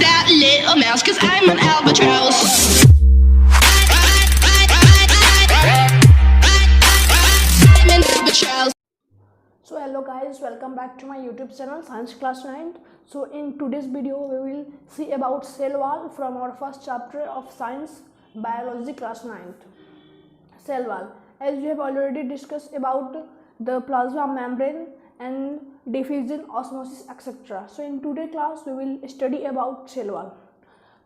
that little mouse, 'cause I'm an albatross. I'm an albatross. So hello guys, welcome back to my YouTube channel Science Class 9. So in today's video we will see about cell wall from our first chapter of Science Biology Class 9th. Cell wall, as we have already discussed about the plasma membrane and diffusion, osmosis, etc. So in today's class we will study about cell wall.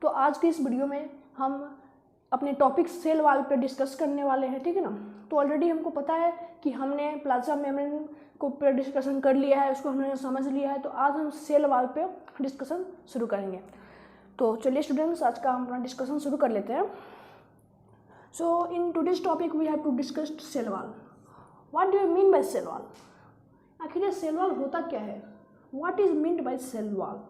तो आज की इस video में हम अपने topic cell wall पे discuss करने वाले हैं, ठीक है ना। तो ऑलरेडी हमको पता है कि हमने प्लाज्मा मेम्ब्रेन को पे डिस्कशन कर लिया है, उसको हमने समझ लिया है। तो आज हम सेल वॉल पे डिस्कशन शुरू करेंगे। तो चलिए स्टूडेंट्स, आज का हम अपना डिस्कशन शुरू कर लेते हैं। So in today's topic we have to discuss cell wall. What do you mean by cell wall? आखिर ये सेल वॉल होता क्या है? What is meaned by cell wall?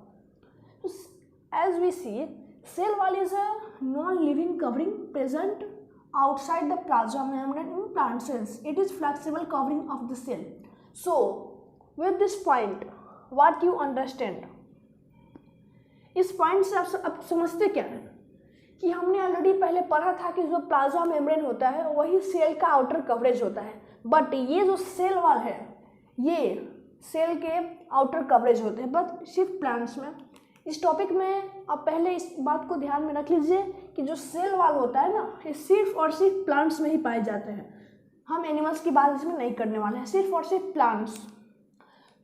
As we see, cell wall is a non-living covering present outside the plasma membrane in plant cells. It is flexible covering of the cell. So, with this point, what you understand? इस point से आप समझते क्या है कि हमने already पहले पढ़ा था कि जो प्लाज्मा मेम्ब्रेन होता है वही सेल का आउटर कवरेज होता है, बट ये जो सेल वॉल है ये सेल के आउटर कवरेज होते हैं, बट सिर्फ प्लांट्स में। इस टॉपिक में आप पहले इस बात को ध्यान में रख लीजिए कि जो सेल वॉल होता है ना, ये सिर्फ और सिर्फ प्लांट्स में ही पाए जाते हैं। हम एनिमल्स की बात इसमें नहीं करने वाले हैं, सिर्फ और सिर्फ प्लांट्स।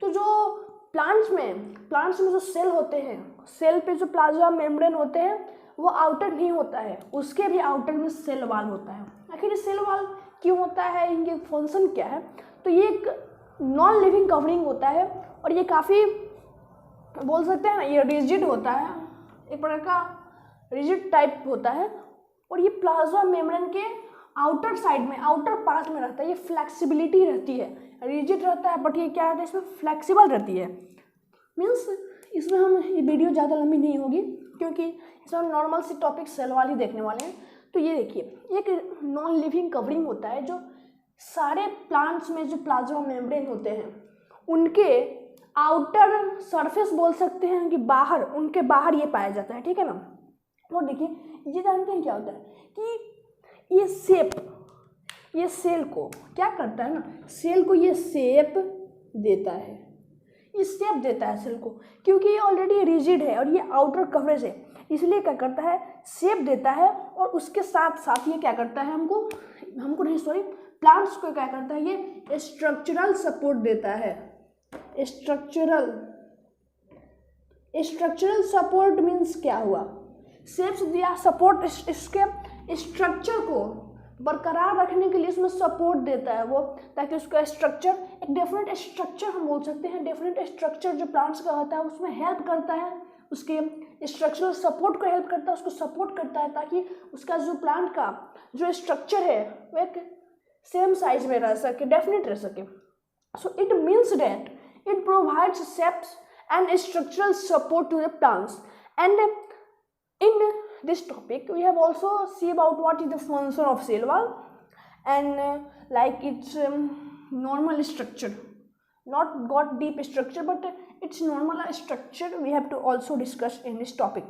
तो जो प्लांट्स में जो सेल होते हैं, सेल पे जो प्लाज्मा मेम्ब्रेन होते हैं वो आउटर नहीं होता है, उसके भी आउटर में सेल वॉल होता है। आखिर ये सेल वॉल क्यों होता है, इनके फंक्शन क्या है? तो ये एक नॉन लिविंग कवरिंग होता है और ये काफ़ी बोल सकते हैं ना, ये रिजिड होता है, एक प्रकार का रिजिड टाइप होता है। और ये प्लाज्मा मेम्ब्रेन के आउटर साइड में, आउटर पार्ट में रहता है। ये फ्लेक्सिबिलिटी रहती है, रिजिड रहता है, बट ये क्या रहता है, इसमें फ्लेक्सिबल रहती है। मीन्स इसमें हम, ये वीडियो ज़्यादा लंबी नहीं होगी क्योंकि इसमें हम नॉर्मल सी टॉपिक सेल वाली देखने वाले हैं। तो ये देखिए, एक नॉन लिविंग कवरिंग होता है जो सारे प्लांट्स में जो प्लाज्मा मेम्ब्रेन होते हैं उनके आउटर सरफेस बोल सकते हैं कि बाहर, उनके बाहर ये पाया जाता है, ठीक है ना। और देखिए, ये जानते हैं क्या होता है कि ये शेप, ये सेल को क्या करता है ना, सेल को ये शेप देता है, ये शेप देता है सेल को, क्योंकि ये ऑलरेडी रिजिड है और ये आउटर कवरेज है, इसलिए क्या करता है, शेप देता है। और उसके साथ साथ ये क्या करता है, प्लांट्स को क्या करता है, ये स्ट्रक्चरल सपोर्ट देता है। स्ट्रक्चरल सपोर्ट मीन्स क्या हुआ, शेप्स दिया, सपोर्ट, इसके स्ट्रक्चर को बरकरार रखने के लिए इसमें सपोर्ट देता है वो, ताकि उसका स्ट्रक्चर, एक डेफिनेट स्ट्रक्चर हम बोल सकते हैं, डेफिनेट स्ट्रक्चर जो प्लांट्स का होता है उसमें हेल्प करता है, उसके स्ट्रक्चरल सपोर्ट को हेल्प करता है, उसको सपोर्ट करता है, ताकि उसका जो प्लांट का जो स्ट्रक्चर है वो एक सेम साइज में रह सके, डेफिनेट रह सके। So it means that it provides shapes and structural support to the plants. And in this topic we have also see about what is the function of cell wall and like its normal structure, not got deep structure but its normal structure we have to also discuss in this topic.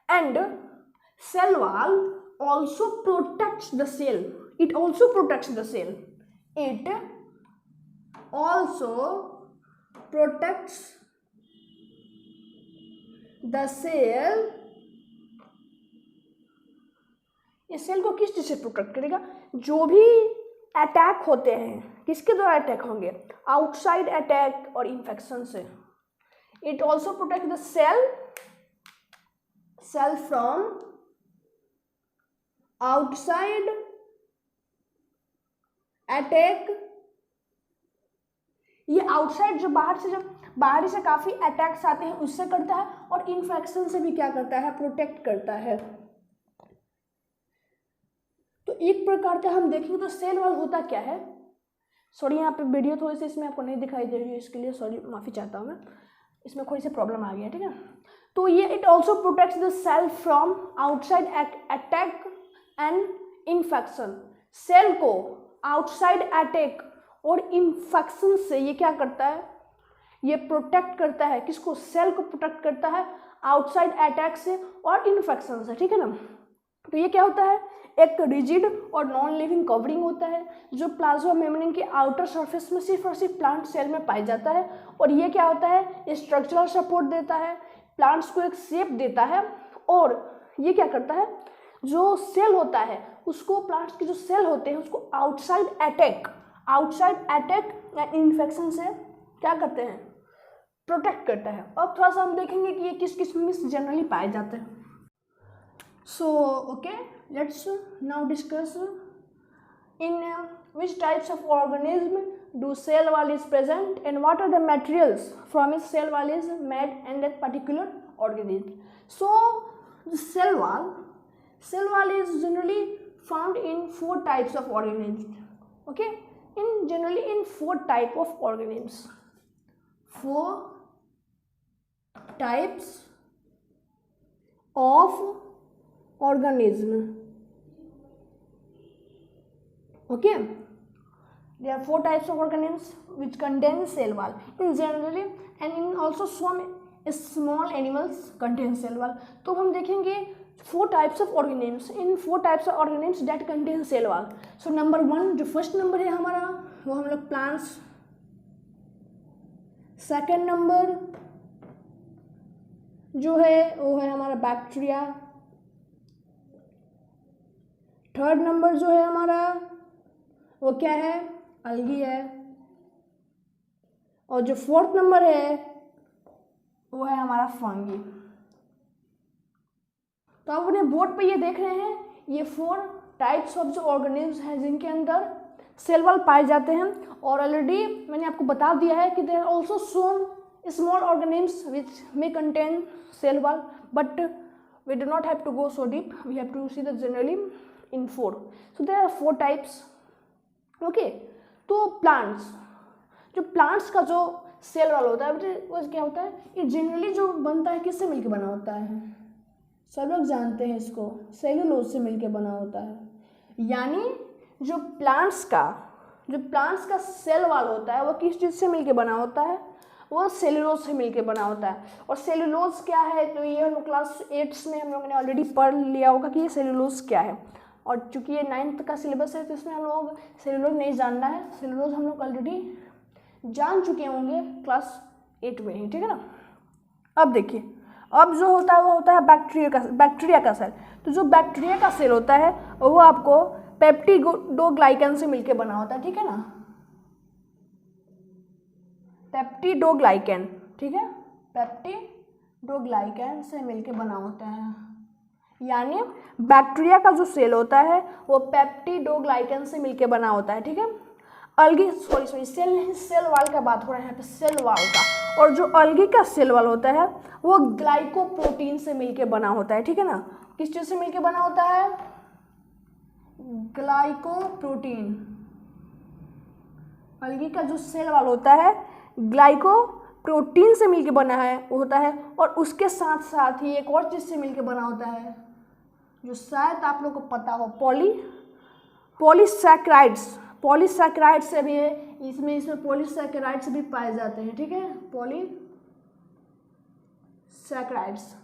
And cell wall also protects the cell, it also protects the cell, it also protects the cell। ये cell को किस चीज से protect करेगा? जो भी attack होते हैं, किसके द्वारा अटैक होंगे, आउटसाइड अटैक और इन्फेक्शन से। It also protect the cell from outside attack. ये आउटसाइड जो बाहर से काफ़ी अटैक्स आते हैं उससे करता है, और इन्फेक्शन से भी क्या करता है, प्रोटेक्ट करता है। तो एक प्रकार का हम देखेंगे तो सेल वॉल होता क्या है। सॉरी, यहाँ पे वीडियो थोड़ी सी इसमें आपको नहीं दिखाई दे रही है, इसके लिए सॉरी, माफ़ी चाहता हूँ मैं, इसमें थोड़ी सी प्रॉब्लम आ गई है, ठीक है। तो ये it also protects the cell from outside attack and infection. Cell को आउटसाइड अटैक और इन्फेक्शन से ये क्या करता है, ये प्रोटेक्ट करता है। किसको? सेल को प्रोटेक्ट करता है आउटसाइड अटैक से और इन्फेक्शन से, ठीक है ना। तो ये क्या होता है, एक रिजिड और नॉन लिविंग कवरिंग होता है जो प्लाज्मा मेम्ब्रेन के आउटर सरफेस में सिर्फ और सिर्फ प्लांट सेल में पाया जाता है। और ये क्या होता है, स्ट्रक्चरल सपोर्ट देता है, प्लांट्स को एक शेप देता है। और ये क्या करता है, जो सेल होता है उसको, प्लांट्स के जो सेल होते हैं उसको आउटसाइड अटैक या इन्फेक्शन से क्या करते हैं, प्रोटेक्ट करता है। अब थोड़ा सा हम देखेंगे कि ये किस किस में जनरली पाए जाते हैं। So okay, let's now discuss in which types of organism do cell wall is present and what are the materials from which cell wall is made in that particular organism. So the cell wall is generally found in 4 types of organisms. Okay, generally in 4 type of organisms. 4 types of organism. Okay, there are 4 types of organisms which contain cell wall in generally, and in also some small animals contain cell wall. तो हम देखेंगे 4 types of organisms, in 4 types of organisms that contain cell wall. So number 1, जो first number है हमारा वो हम लोग plants, second number जो है वो है हमारा बैक्टीरिया, थर्ड नंबर जो है हमारा वो क्या है, अलगी है, और जो फोर्थ नंबर है वो है हमारा फंगी। तो आप अपने बोर्ड पे ये देख रहे हैं, ये 4 टाइप्स ऑफ जो ऑर्गेनिज्म हैं जिनके अंदर सेल वॉल पाए जाते हैं। और ऑलरेडी मैंने आपको बता दिया है कि there are also some small organism which may contain cell wall, but we do not have to go so deep, we have to see that generally in 4. So there are 4 types. Okay, तो plants का जो cell wall होता है वो क्या होता है, ये जनरली जो बनता है किससे मिलकर बना होता है, सब लोग जानते हैं इसको, सेलुलोज से मिलकर बना होता है। यानी जो प्लांट्स का सेल वॉल होता है वो किस चीज़ से मिलकर बना होता है, वो सेलुलोज से मिलकर बना होता है। और सेलुलोज क्या है, तो ये हम क्लास 8 में हम लोगों ने ऑलरेडी पढ़ लिया होगा कि ये सेलुलोज क्या है। और चूंकि ये 9th का सिलेबस है तो इसमें हम लोग सेलुलोज नहीं जानना है, सेलुलोज हम लोग ऑलरेडी जान चुके होंगे क्लास 8 में ही, ठीक है ना। अब देखिए, अब जो होता है वो होता है बैक्टीरिया का सेल। तो जो बैक्टीरिया का सेल होता है वो आपको पेप्टिडोग्लाइकन से मिलकर बना होता है, ठीक है ना, पेप्टिडोग्लाइकन, ठीक है, पेप्टिडोग्लाइकन से मिलकर बना होता है। यानी बैक्टीरिया का जो सेल होता है वो पेप्टिडोग्लाइकन से मिलकर बना होता है, ठीक है। अलगी सेल वॉल का बात हो रहा है यहाँ पे, सेल वॉल का। और जो अलगी का सेल वॉल होता है वो ग्लाइकोप्रोटीन से मिलकर बना होता है, ठीक है ना। किस चीज़ से मिलकर बना होता है, ग्लाइकोप्रोटीन। अलगी का जो सेल वॉल होता है ग्लाइकोप्रोटीन से मिलकर बना है वो होता है। और उसके साथ साथ ही एक और चीज़ से मिलकर बना होता है जो शायद आप लोग को पता हो, पॉलीसैकेराइड्स से भी है, इसमें पॉलीसैकेराइड्स भी पाए जाते हैं, ठीक है, पॉलीसैकेराइड्स।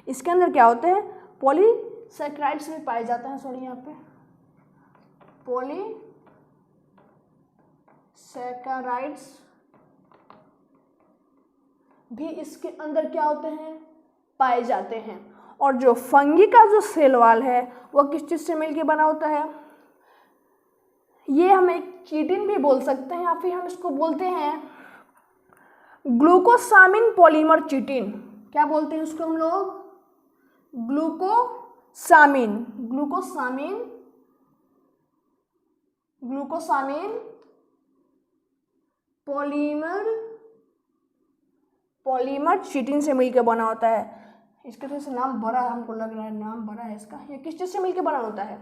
इसके अंदर क्या होते हैं, पॉलीसैकेराइड्स भी पाए जाते हैं, सॉरी यहाँ पे पॉलीसैकेराइड्स भी इसके अंदर क्या होते हैं, पाए जाते हैं। और जो फंगी का जो सेल वॉल है वो किस चीज़ से मिलकर बना होता है, ये हम एक चिटिन भी बोल सकते हैं या फिर हम इसको बोलते हैं ग्लूकोसामिन पॉलीमर चिटिन। क्या बोलते हैं उसको हम लोग, ग्लूकोसामिन पॉलीमर चिटिन से मिलकर बना होता है। इसके थोड़ा सा नाम बड़ा हमको लग रहा है, नाम बड़ा है इसका। ये किस चीज़ से मिलकर बना होता है,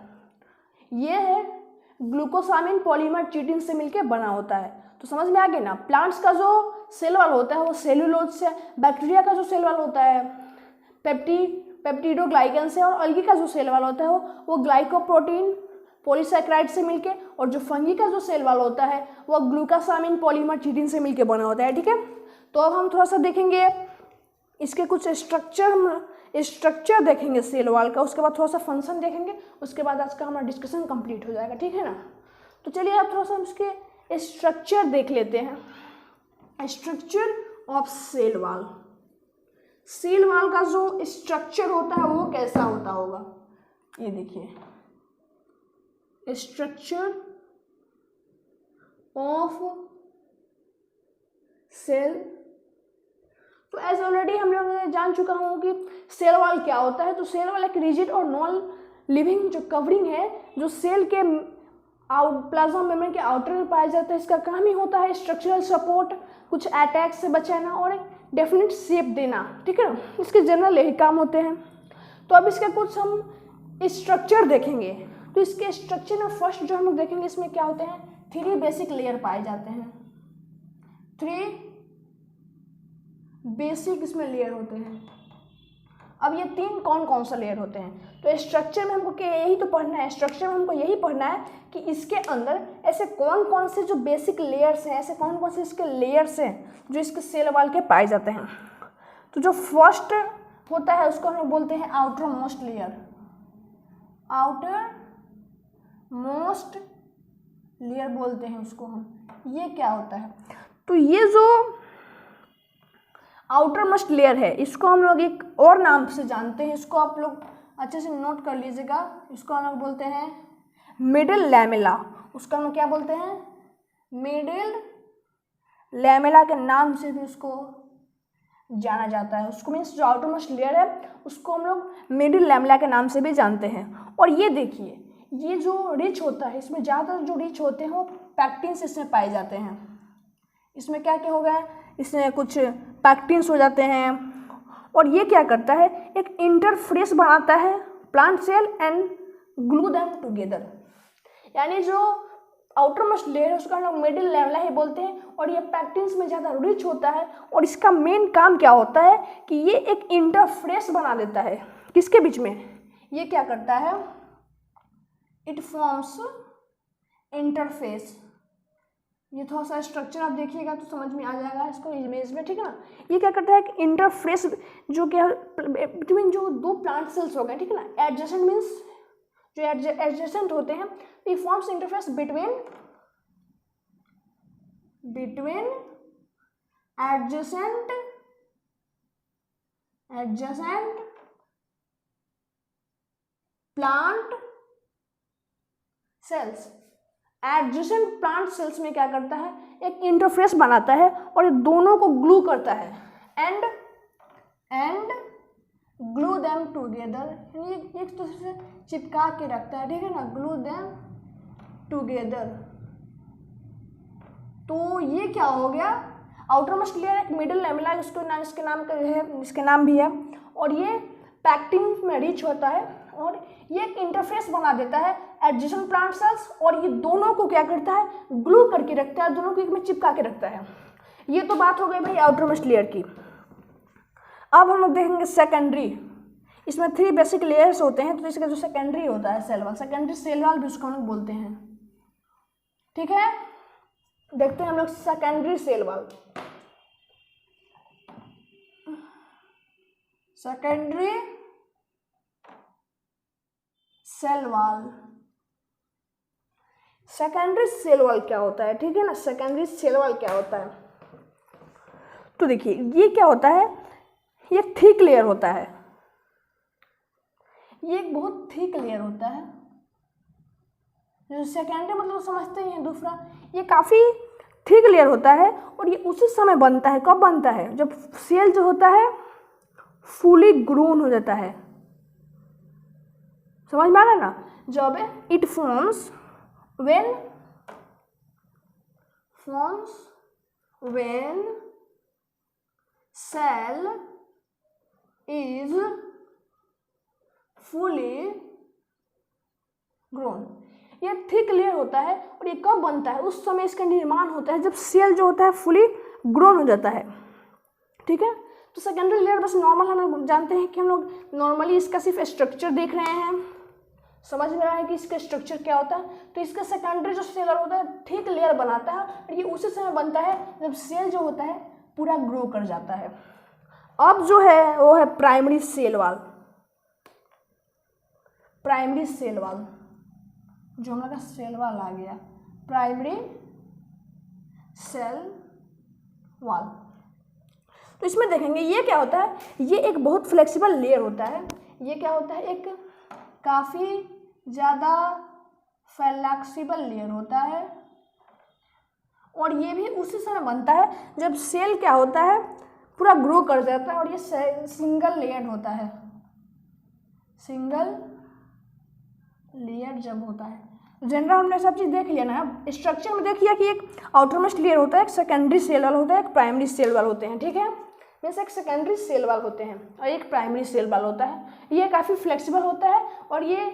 ये है ग्लूकोसामिन पॉलीमर चिटिन से मिलकर बना होता है। तो समझ में आ गया ना, प्लांट्स का जो सेल वॉल होता है वो सेलुलोज से, बैक्टीरिया का जो सेल वॉल होता है पेप्टिडोग्लाइकन से, और अलगी का जो सेल वॉल होता है वो ग्लाइकोप्रोटीन पॉलीसैकेराइड से मिलके, और जो फंगी का जो सेल वॉल होता है वो ग्लूकोसामिन पॉलीमर चिटिन से मिलकर बना होता है, ठीक है। तो अब हम थोड़ा सा देखेंगे इसके कुछ स्ट्रक्चर देखेंगे सेल वॉल का, उसके बाद थोड़ा सा फंक्शन देखेंगे, उसके बाद आज का हमारा डिस्कशन कंप्लीट हो जाएगा, ठीक है ना। तो चलिए आप थोड़ा सा इसके स्ट्रक्चर देख लेते हैं। Structure of cell wall. Cell wall का जो स्ट्रक्चर होता है वो कैसा होता होगा, ये देखिए, स्ट्रक्चर ऑफ सेल। तो एज ऑलरेडी हम लोग जान चुका हूँ कि सेल वॉल क्या होता है। तो सेल वॉल एक रिजिड और नॉन लिविंग जो कवरिंग है जो सेल के प्लाज्मा मेम्ब्रेन के आउटर में पाया जाता है। इसका काम ही होता है स्ट्रक्चरल सपोर्ट, कुछ अटैक से बचाना और एक डेफिनेट शेप देना, ठीक है। इसके जनरल यही काम होते हैं। तो अब इसके कुछ हम स्ट्रक्चर देखेंगे। तो इसके स्ट्रक्चर में फर्स्ट जो हम लोग देखेंगे इसमें क्या होते हैं, 3 बेसिक लेयर पाए जाते हैं। 3 बेसिक इसमें लेयर होते हैं। अब ये 3 कौन कौन सा लेयर होते हैं, तो स्ट्रक्चर में हमको यही तो पढ़ना है। स्ट्रक्चर में हमको यही पढ़ना है कि इसके अंदर ऐसे कौन कौन से जो बेसिक लेयर्स हैं, ऐसे कौन कौन से इसके लेयर्स हैं जो इसके सेल वॉल के पाए जाते हैं। तो जो फर्स्ट होता है उसको हम लोग बोलते हैं outer most layer. Outer most layer बोलते हैं उसको हम। ये क्या होता है, तो ये जो आउटर मोस्ट लेयर है इसको हम लोग एक और नाम से जानते हैं। इसको आप लोग अच्छे से नोट कर लीजिएगा। इसको हम लोग बोलते हैं मिडिल लैमेला। उसका हम लोग क्या बोलते हैं, मिडिल लैमेला के नाम से भी उसको जाना जाता है। उसको मीन्स जो आउटर मोस्ट लेयर है उसको हम लोग मिडिल लैमेला के नाम से भी जानते हैं। और ये देखिए, ये जो रिच होता है इसमें ज़्यादातर जो रिच होते हैं वो पैक्टिन्स इसमें पाए जाते हैं। इसमें क्या क्या हो गया है, इसमें कुछ पैक्टिन्स हो जाते हैं। और ये क्या करता है, एक इंटरफेस बनाता है plant cell and glue them together. यानी जो आउटर मोस्ट लेयर है उसका हम लोग मिडिल लैमेला ही बोलते हैं। और ये पैक्टिन्स में ज़्यादा रिच होता है। और इसका मेन काम क्या होता है कि ये एक इंटरफेस बना देता है किसके बीच में, ये क्या करता है, इट फॉर्म्स इंटरफेस। ये थोड़ा सा स्ट्रक्चर आप देखिएगा तो समझ में आ जाएगा इसको इमेज में, ठीक है ना। ये क्या करता है कि इंटरफेस जो क्या बिटवीन जो 2 प्लांट सेल्स हो गए, ठीक है ना। एडजेसेंट मीन्स जो एडजेसेंट होते हैं, ये forms interface between adjacent plant cells. Adjacent plant cells में क्या करता है, एक इंटरफेस बनाता है और ये दोनों को ग्लू करता है एंड ग्लू देम टुगेदर। यानी एक दूसरे से चिपका के रखता है, ठीक है ना, ग्लू देम टुगेदर। तो ये क्या हो गया, आउटर मोस्ट लेयर एक मिडिल लैमेला, इसके नाम भी है। और ये पैक्टिन में रिच होता है और ये एक इंटरफेस बना देता है एडजेसेंट प्लांट सेल्स। और ये दोनों को क्या करता है, ग्लू करके रखता है, दोनों को एक में चिपका के रखता है। ये तो बात हो गई भाई आउटर मोस्ट लेयर की। अब हम लोग देखेंगे सेकेंडरी। इसमें 3 बेसिक लेयर्स होते हैं। तो इसका जो सेकेंडरी होता है cell wall, secondary cell wall भी उसको हम लोग बोलते हैं, ठीक है। देखते हैं हम लोग secondary cell wall. Secondary cell wall, secondary cell wall क्या होता है, ठीक है ना। सेकेंडरी सेल वॉल क्या होता है, तो देखिए ये क्या होता है, ये थिक लेयर होता है। ये एक बहुत थिक लेयर होता है। जो सेकेंडरी मतलब समझते ही हैं, दूसरा ये काफ़ी थिक लेयर होता है। और ये उसी समय बनता है, कब बनता है, जब सेल जो होता है फुली ग्रोन हो जाता है। समझ में आ रहा है ना, जब it forms when cell is fully grown. ये थिक लेयर होता है और ये कब बनता है, उस समय इसका निर्माण होता है जब सेल जो होता है फुली ग्रोन हो जाता है, ठीक है। तो सेकेंडरी लेयर बस नॉर्मल हम लोग जानते हैं कि हम लोग नॉर्मली इसका सिर्फ स्ट्रक्चर देख रहे हैं, समझ में रहा है कि इसका स्ट्रक्चर क्या होता है। तो इसका सेकेंडरी जो सेल होता है थिक लेयर बनाता है और ये उसी समय बनता है जब सेल जो होता है पूरा ग्रो कर जाता है। अब जो है वो है primary cell wall. Primary cell wall जो हमारा सेल वॉल आ गया, प्राइमरी सेल वॉल। तो इसमें देखेंगे ये क्या होता है, ये एक बहुत फ्लेक्सिबल लेयर होता है। ये क्या होता है, एक काफ़ी ज़्यादा फ्लेक्सिबल लेयर होता है, और ये भी उसी समय बनता है जब सेल क्या होता है, पूरा ग्रो कर जाता है, और ये सिंगल लेयर होता है। सिंगल लेयर जब होता है, जनरल हमने सब चीज़ देख लिया ना। अब स्ट्रक्चर में देखिए कि एक आउटरमोस्ट लेयर होता है, एक सेकेंडरी सेल वाल होता है, एक प्राइमरी सेल वाल होते हैं, ठीक है। मीन्स एक सेकेंडरी सेल वाल होते हैं और एक प्राइमरी सेल वाल होता है। ये काफ़ी फ्लेक्सिबल होता है और ये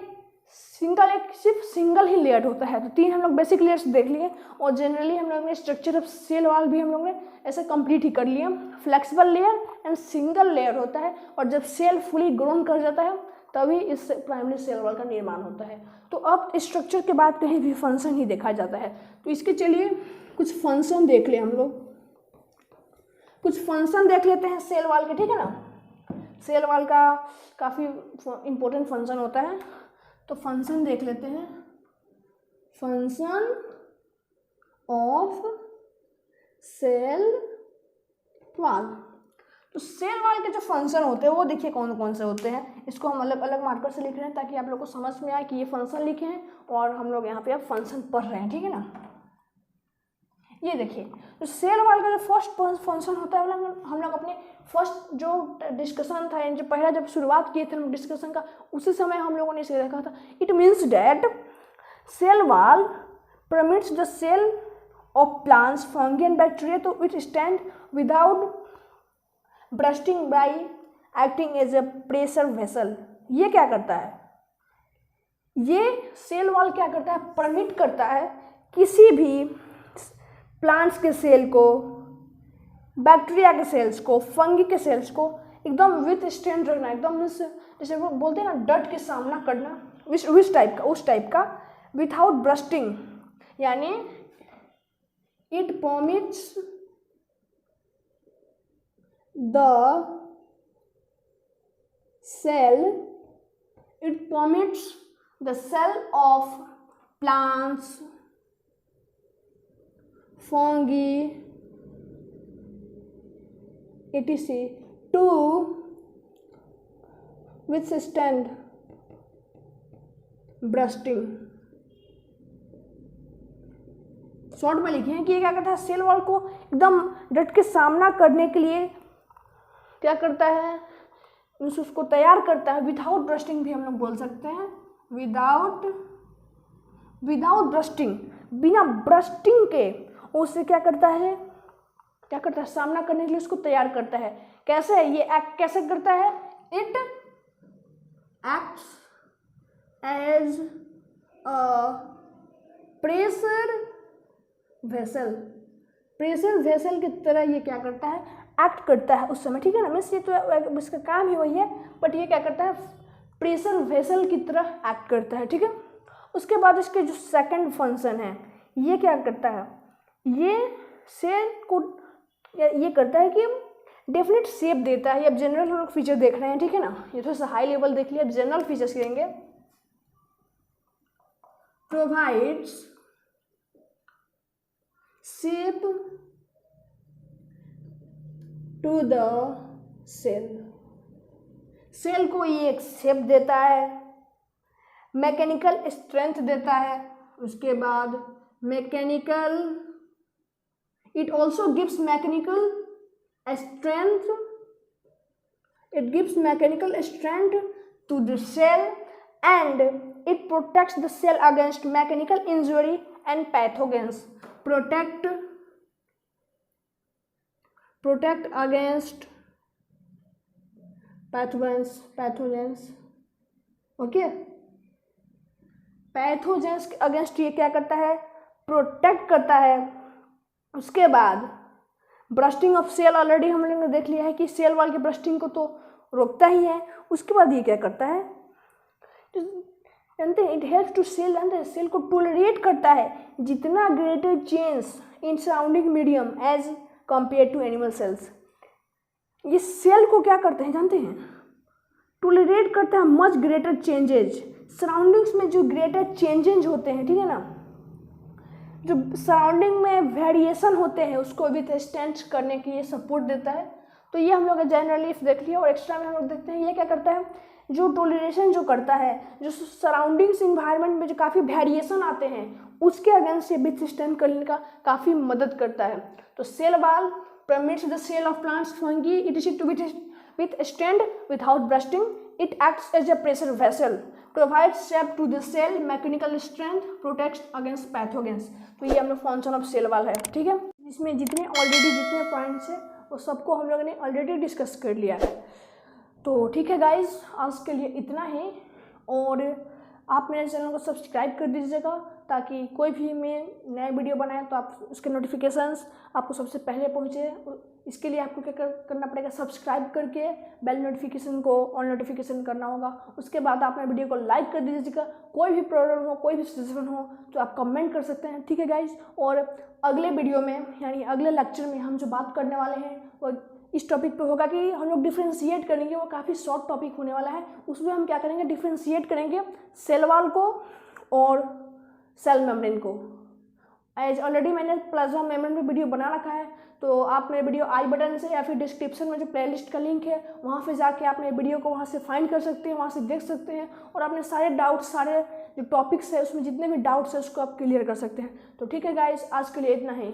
सिर्फ सिंगल ही लेयर होता है। तो 3 हम लोग बेसिक लेयर्स देख लिए, और जनरली हम लोग ने स्ट्रक्चर ऑफ सेल वाल भी हम लोग ने ऐसे कंप्लीट ही कर लिया। Flexible layer and single layer होता है, और जब सेल फुली ग्रोन कर जाता है तभी इस प्राइमरी सेल वॉल का निर्माण होता है। तो अब स्ट्रक्चर के बाद कहीं भी फंक्शन ही देखा जाता है। तो इसके चलिए कुछ फंक्शन देख ले हम लोग, कुछ फंक्शन देख लेते हैं सेल वॉल के, ठीक है ना। सेल वॉल का काफ़ी इम्पोर्टेंट फंक्शन होता है, तो फंक्शन देख लेते हैं। Function of cell wall. तो सेल वॉल के जो फंक्शन होते हैं वो देखिए कौन कौन से होते हैं। इसको हम अलग अलग मार्कर से लिख रहे हैं ताकि आप लोग को समझ में आए कि ये फंक्शन लिखे हैं और हम लोग यहाँ पे अब फंक्शन पढ़ रहे हैं, ठीक है ना। ये देखिए, तो सेल वॉल का जो फर्स्ट फंक्शन होता है, हम लोग अपने फर्स्ट जो डिस्कशन था, जो पहला जब शुरुआत किए थे हम डिस्कशन का, उसी समय हम लोगों ने इसे देखा था। It means that cell wall permits the cell of plants, fungi and bacteria to withstand without bursting by acting as a pressure vessel. ये क्या करता है, ये सेल वॉल क्या करता है, परमिट करता है किसी भी प्लांट्स के सेल को, बैक्टीरिया के सेल्स को, फंगी के सेल्स को एकदम विथ स्टैंड रखना, एकदम जैसे वो बोलते हैं ना डट के सामना करना, उस टाइप का विथआउट ब्रस्टिंग, यानी it permits the cell, it permits the cell of plants, fungi, etc. to withstand bursting। Short में लिखे हैं कि ये क्या करता है, सेल वॉल को एकदम डट के सामना करने के लिए क्या करता है, उसको तैयार करता है। विदाउट ब्रस्टिंग भी हम लोग बोल सकते हैं, विदाउट ब्रस्टिंग, बिना ब्रस्टिंग के उससे क्या करता है, सामना करने के लिए उसको तैयार करता है। कैसे है ये एक्ट कैसे करता है, it acts as a pressure vessel की तरह ये क्या करता है, एक्ट करता है उस समय, ठीक है ना। मीन्स ये तो इसका काम ही वही है, बट ये क्या करता है, प्रेशर वेसल की तरह एक्ट करता है, ठीक है। उसके बाद इसके जो सेकंड फंक्शन है, ये क्या करता है, ये सेल को ये करता है कि डेफिनेट शेप देता है। ये अब जनरल हम लोग फीचर देख रहे हैं, ठीक है ना। ये थोड़ा सा हाई लेवल देख लिया, जनरल फीचर्स करेंगे। Provides shape to the cell को ये एक शेप देता है, मैकेनिकल स्ट्रेंथ देता है। उसके बाद it also gives mechanical strength to the cell and it protects the cell against mechanical injury and pathogens. Protect against pathogens, okay. Pathogens के अगेंस्ट ये क्या करता है, प्रोटेक्ट करता है। उसके बाद ब्रस्टिंग ऑफ सेल, ऑलरेडी हम लोगों ने देख लिया है कि सेल वॉल की ब्रस्टिंग को तो रोकता ही है। उसके बाद ये क्या करता है, जानते हैं, इट हेल्प्स टू सेल, जानते हैं, सेल को टोलरेट करता है जितना greater change in surrounding medium as compare to animal cells. ये सेल को क्या करते हैं जानते हैं? टोलरेट करते हैं मच ग्रेटर चेंजेज। सराउंडिंग्स में जो ग्रेटर चेंजेज होते हैं, ठीक है ना, जो सराउंडिंग में वेरिएशन होते हैं उसको विथस्टैंड करने की ये सपोर्ट देता है। तो ये हम लोग जनरली देख लिया। और एक्स्ट्रा में हम लोग देखते हैं ये क्या करता है, जो टोलरेशन जो करता है, जो सराउंडिंग्स इन्वायरमेंट में जो काफ़ी वेरिएशन आते हैं उसके अगेंस्ट ये विथस्टैंड करने का काफ़ी मदद करता है। तो cell wall permits the cell of plants fungi etc. to withstand without bursting. It acts as a pressure vessel, provides shape to the cell, mechanical strength, protects against pathogens. तो ये हम लोग फंक्शन ऑफ सेल वॉल है, ठीक है। इसमें जितने points है वो सबको हम लोगों ने ऑलरेडी डिस्कस कर लिया है। तो ठीक है गाइज, आज के लिए इतना ही। और आप मेरे चैनल को सब्सक्राइब कर दीजिएगा ताकि कोई भी मैं नया वीडियो बनाए तो आप उसके नोटिफिकेशंस आपको सबसे पहले पहुँचे। इसके लिए आपको क्या करना पड़ेगा, सब्सक्राइब करके बेल नोटिफिकेशन को ऑन नोटिफिकेशन करना होगा। उसके बाद आप मेरे वीडियो को लाइक कर दीजिएगा। कोई भी प्रॉब्लम हो, कोई भी सजेशन हो तो आप कमेंट कर सकते हैं, ठीक है गाइज। और अगले वीडियो में यानी अगले लेक्चर में हम जो बात करने वाले हैं वो इस टॉपिक पे होगा कि हम लोग डिफ्रेंशिएट करेंगे। वो काफ़ी शॉर्ट टॉपिक होने वाला है। उसमें हम क्या करेंगे, डिफ्रेंशिएट करेंगे सेल वॉल को और सेल मेम्ब्रेन को। एज ऑलरेडी मैंने प्लाज्मा मेम्ब्रेन में वीडियो बना रखा है, तो आप मेरे वीडियो आई बटन से या फिर डिस्क्रिप्शन में जो प्लेलिस्ट का लिंक है वहाँ पे जाके आप मेरे वीडियो को वहाँ से फाइंड कर सकते हैं, वहाँ से देख सकते हैं और अपने सारे डाउट्स, सारे जो टॉपिक्स है उसमें जितने भी डाउट्स है उसको आप क्लियर कर सकते हैं। तो ठीक है गाइज, आज के लिए इतना ही।